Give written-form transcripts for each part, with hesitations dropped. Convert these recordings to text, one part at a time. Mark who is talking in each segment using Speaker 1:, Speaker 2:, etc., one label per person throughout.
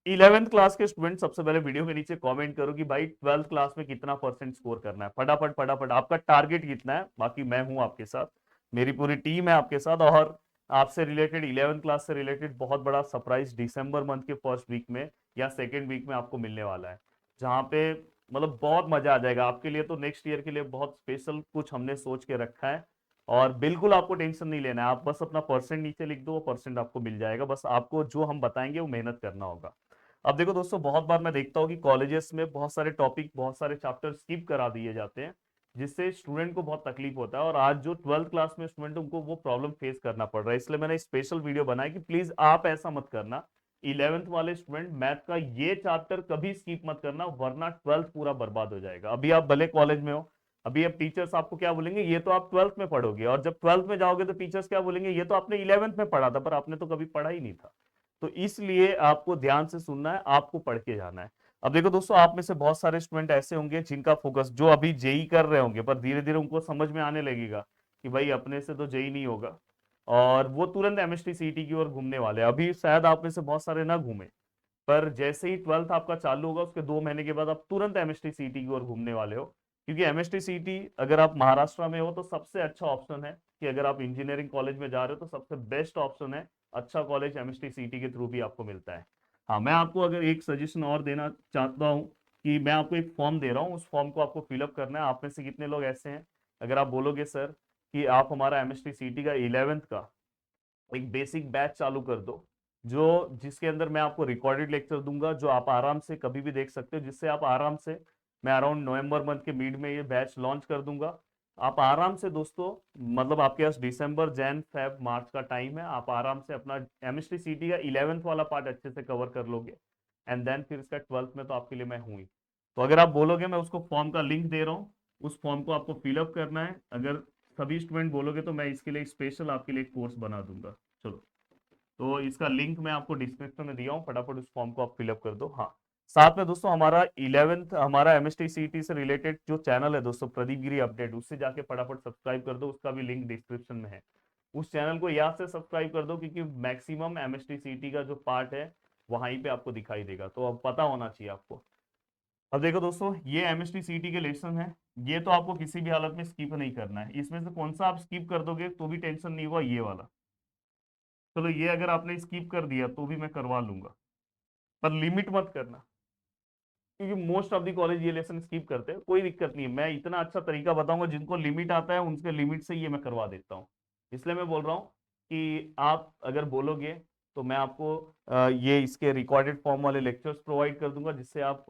Speaker 1: 11th class के student सबसे पहले वीडियो के नीचे कमेंट करो कि भाई 12th क्लास में कितना परसेंट स्कोर करना है, फटाफट फटाफट आपका टारगेट कितना है। बाकी मैं हूं आपके साथ, मेरी पूरी टीम है आपके साथ, और आपसे रिलेटेड 11th क्लास से रिलेटेड बहुत बड़ा सरप्राइज दिसंबर मंथ के फर्स्ट वीक में या सेकेंड वीक में आपको मिलने वाला है, जहां पे मतलब बहुत मजा आ जाएगा आपके लिए। तो नेक्स्ट ईयर के लिए बहुत स्पेशल कुछ हमने सोच के रखा है, और बिल्कुल आपको टेंशन नहीं लेना है। आप बस अपना परसेंट नीचे लिख दो, वो परसेंट आपको मिल जाएगा। बस आपको जो हम बताएंगे वो मेहनत करना होगा। अब देखो दोस्तों, बहुत बार मैं देखता हूँ कि कॉलेजेस में बहुत सारे टॉपिक, बहुत सारे चैप्टर स्किप करा दिए जाते हैं, जिससे स्टूडेंट को बहुत तकलीफ होता है। और आज जो 12th क्लास में स्टूडेंट, उनको वो प्रॉब्लम फेस करना पड़ रहा है। इसलिए मैंने स्पेशल वीडियो बनाया कि प्लीज आप ऐसा मत करना। 11th वाले स्टूडेंट मैथ का ये चैप्टर कभी स्किप मत करना, वरना 12th पूरा बर्बाद हो जाएगा। अभी आप भले कॉलेज में हो, अभी अब टीचर्स आपको क्या बोलेंगे, ये तो आप 12th में पढ़ोगे, और जब 12th में जाओगे तो टीचर्स क्या बोलेंगे, ये तो आपने 11th में पढ़ा था, पर आपने तो कभी पढ़ा ही नहीं था। तो इसलिए आपको ध्यान से सुनना है, आपको पढ़ के जाना है। अब देखो दोस्तों, आप में से बहुत सारे स्टूडेंट ऐसे होंगे जिनका फोकस, जो अभी जेई कर रहे होंगे, पर धीरे धीरे उनको समझ में आने लगेगा कि भाई अपने से तो जेई नहीं होगा, और वो तुरंत एमएसटी सीटी की ओर घूमने वाले हैं। अभी शायद आप में से बहुत सारे ना घूमे, पर जैसे ही 12th आपका चालू होगा, उसके 2 महीने के बाद आप तुरंत एमएसटी सीटी की ओर घूमने वाले हो। क्योंकि एमएसटी सीटी अगर आप महाराष्ट्र में हो तो सबसे अच्छा ऑप्शन है, कि अगर आप इंजीनियरिंग कॉलेज में जा रहे हो तो सबसे बेस्ट ऑप्शन है, अच्छा कॉलेज एमएसटी सीटी के थ्रू भी आपको मिलता है। हाँ, मैं आपको अगर एक सजेशन और देना चाहता हूँ, कि मैं आपको एक फॉर्म दे रहा हूँ, उस फॉर्म को आपको फिलअप करना है। आप में से कितने लोग ऐसे हैं, अगर आप बोलोगे सर कि आप हमारा एमएसटी सीटी का 11th का एक बेसिक बैच चालू कर दो, जो जिसके अंदर मैं आपको रिकॉर्डेड लेक्चर दूंगा, जो आप आराम से कभी भी देख सकते हो, जिससे आप आराम से, मैं अराउंड नवंबर मंथ के मिड में ये बैच लॉन्च कर दूंगा। आप आराम से दोस्तों, मतलब आपके पास दिसंबर, जैन, फेब, मार्च का टाइम है, आप आराम से अपना एमएसटी सीटी का 11th वाला पार्ट अच्छे से कवर कर लोगे। एंड देन फिर इसका 12th में तो आपके लिए मैं हूँ ही। तो अगर आप बोलोगे, मैं उसको फॉर्म का लिंक दे रहा हूँ, उस फॉर्म को आपको फिलअप करना है। अगर सभी स्टूडेंट बोलोगे तो मैं इसके लिए स्पेशल आपके लिए एक कोर्स बना दूंगा। चलो, तो इसका लिंक मैं आपको डिस्क्रिप्शन में दिया हूँ, फटाफट उस फॉर्म को आप फिलअप कर दो। हाँ, साथ में दोस्तों, हमारा 11th, हमारा एमएसटी सीटी से रिलेटेड जो चैनल है दोस्तों, प्रदीप गिरी अपडेट, उससे जाके फटाफट सब्सक्राइब कर दो, उसका भी लिंक डिस्क्रिप्शन में है। उस चैनल को याद से सब्सक्राइब कर दो, क्योंकि मैक्सिमम एमएसटी सीटी का जो पार्ट है वहीं पे आपको दिखाई देगा, तो अब पता होना चाहिए आपको। अब देखो दोस्तों, ये एमएसटी सीटी के लेसन है, ये तो आपको किसी भी हालत में स्किप नहीं करना है। इसमें से कौन सा आप स्किप कर दोगे तो भी टेंशन नहीं हुआ, ये वाला। चलो, ये अगर आपने स्किप कर दिया तो भी मैं करवा लूंगा, पर लिमिट मत करना, क्योंकि मोस्ट ऑफ द कॉलेज ये लेसन स्किप करते हैं। कोई दिक्कत नहीं है, मैं इतना अच्छा तरीका बताऊंगा, जिनको लिमिट आता है उनके लिमिट से ये मैं करवा देता हूँ। इसलिए मैं बोल रहा हूँ कि आप अगर बोलोगे तो मैं आपको ये इसके रिकॉर्डेड फॉर्म वाले लेक्चर्स प्रोवाइड कर दूंगा, जिससे आप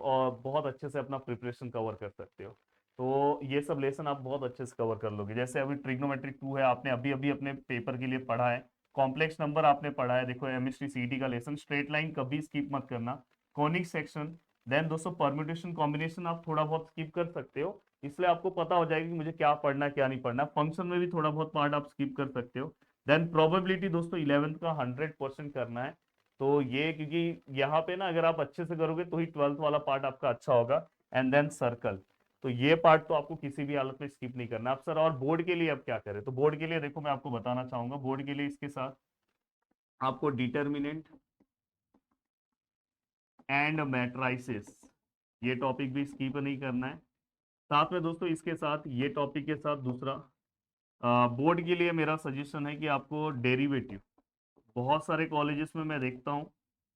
Speaker 1: बहुत अच्छे से अपना प्रिपरेशन कवर कर सकते हो। तो ये सब लेसन आप बहुत अच्छे से कवर कर लोगे। जैसे अभी ट्रिग्नोमेट्रिक 2 है, आपने अभी अभी अपने पेपर के लिए पढ़ा है। कॉम्प्लेक्स नंबर आपने पढ़ा है, देखो एमएसटी सीटी का लेसन, स्ट्रेट लाइन कभी स्किप मत करना, कॉनिक सेक्शन। देन दोस्तों, परम्यूटेशन कॉम्बिनेशन आप थोड़ा बहुत स्किप कर सकते हो, इसलिए आपको पता हो जाएगा कि मुझे क्या पढ़ना है क्या नहीं पढ़ना। फंक्शन में भी थोड़ा बहुत पार्ट आप स्किप कर सकते हो। देन प्रोबेबिलिटी दोस्तों 11th का 100% करना है। तो ये, क्योंकि यहाँ पे ना अगर आप अच्छे से करोगे तो ही 12th वाला पार्ट आपका अच्छा होगा। एंड देन सर्कल, तो ये पार्ट तो आपको किसी भी हालत में स्किप नहीं करना। आप सर, और बोर्ड के लिए अब क्या करें, तो बोर्ड के लिए देखो मैं आपको बताना चाहूंगा, बोर्ड के लिए इसके साथ आपको डिटर्मिनेंट एंड मैट्राइसिस, ये टॉपिक भी स्किप नहीं करना है। साथ में दोस्तों, इसके साथ ये टॉपिक के साथ दूसरा बोर्ड के लिए मेरा सजेशन है कि आपको डेरिवेटिव, बहुत सारे कॉलेजेस में मैं देखता हूँ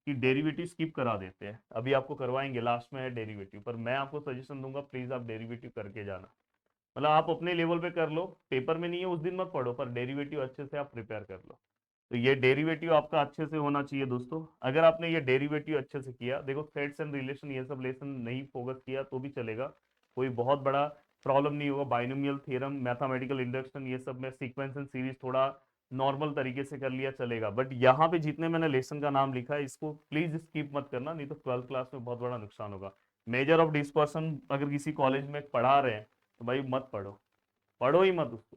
Speaker 1: कि डेरिवेटिव स्किप करा देते हैं। अभी आपको करवाएंगे, लास्ट में है डेरिवेटिव, पर मैं आपको सजेशन दूंगा प्लीज आप डेरिवेटिव करके जाना। मतलब आप अपने लेवल पे कर लो, पेपर में नहीं है उस दिन मत पढ़ो, पर डेरिवेटिव अच्छे से आप प्रिपेयर कर लो। तो ये डेरिवेटिव आपका अच्छे से होना चाहिए दोस्तों। अगर आपने ये डेरिवेटिव अच्छे से किया, देखो थ्रेड्स एंड रिलेशन ये सब लेसन नहीं फोकस किया तो भी चलेगा, कोई बहुत बड़ा प्रॉब्लम नहीं होगा। बाइनोमियल थ्योरम, मैथमेटिकल इंडक्शन, ये सब में सीक्वेंस एंड सीरीज थोड़ा नॉर्मल तरीके से कर लिया चलेगा। बट यहाँ पे जितने मैंने लेसन का नाम लिखा है, इसको प्लीज स्किप मत करना, नहीं तो 12th क्लास में बहुत बड़ा नुकसान होगा। मेजर ऑफ डिस्पर्सन अगर किसी कॉलेज में पढ़ा रहे हैं तो भाई मत पढ़ो, पढ़ो ही मत उसको।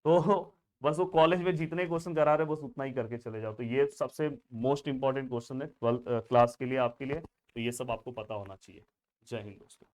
Speaker 1: तो बस वो कॉलेज में जितने क्वेश्चन करा रहे हैं बस उतना ही करके चले जाओ। तो ये सबसे मोस्ट इंपॉर्टेंट क्वेश्चन है 12th क्लास के लिए आपके लिए, तो ये सब आपको पता होना चाहिए। जय हिंद दोस्तों।